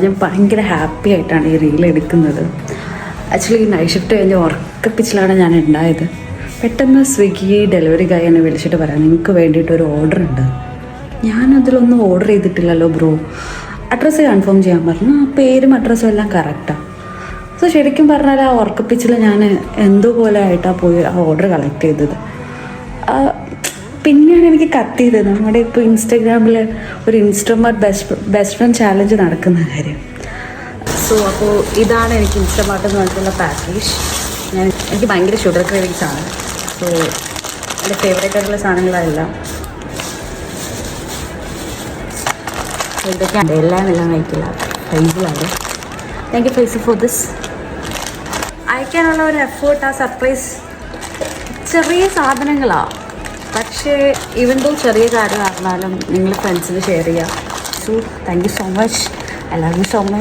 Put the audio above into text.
ഞാൻ ഭയങ്കര ഹാപ്പി ആയിട്ടാണ് ഈ റീൽ എടുക്കുന്നത്. ആക്ച്വലി നൈറ്റ് ഷിഫ്റ്റ് കഴിഞ്ഞ് ഉറക്കപ്പിച്ചിലാണ് ഞാൻ ഉണ്ടായത്. പെട്ടെന്ന് സ്വിഗ്ഗി ഡെലിവറി ഗായ് എന്നെ വിളിച്ചിട്ട് പറയാം, നിങ്ങൾക്ക് വേണ്ടിയിട്ടൊരു ഓർഡർ ഉണ്ട്. ഞാനതിലൊന്നും ഓർഡർ ചെയ്തിട്ടില്ലല്ലോ ബ്രോ, അഡ്രസ്സ് കൺഫേം ചെയ്യാൻ പറഞ്ഞു. ആ പേരും അഡ്രസ്സും എല്ലാം കറക്റ്റാണ്. സോ ശരിക്കും പറഞ്ഞാൽ ആ ഉറക്കപ്പിച്ചിൽ ഞാൻ എന്തുപോലെ ആയിട്ടാണ് പോയി ആ ഓർഡർ കളക്ട് ചെയ്തത്. പിന്നെയാണ് എനിക്ക് കത്തിയത് നമ്മുടെ ഇപ്പോൾ ഇൻസ്റ്റഗ്രാമിൽ ഒരു ഇൻസ്റ്റമാർട്ട് ബെസ്റ്റ് ഫ്രണ്ട് ചാലഞ്ച് നടക്കുന്ന കാര്യം. സോ അപ്പോൾ ഇതാണ് എനിക്ക് ഇൻസ്റ്റമാർട്ട് എന്ന് പറഞ്ഞിട്ടുള്ള പാക്കേജ്. എനിക്ക് ഭയങ്കര ഷുഗർ ക്രേവിങ്സ് ആണ്. സോ എൻ്റെ ഫേവറേറ്റ് ആയിട്ടുള്ള സാധനങ്ങളെല്ലാം ഇതൊക്കെ എല്ലാം കഴിക്കില്ല. ഫൈസിലാണ്. Thank you Faiz for this. അയക്കാനുള്ള ഒരു എഫേർട്ട്, ആ സർപ്രൈസ് ചെറിയ സാധനങ്ങളാണ്, പക്ഷേ ഇവൻ്റെ ചെറിയ കാര്യം പറഞ്ഞാലും നിങ്ങൾ ഫ്രണ്ട്സിന് ഷെയർ ചെയ്യുക. So thank you so much. I love you so much.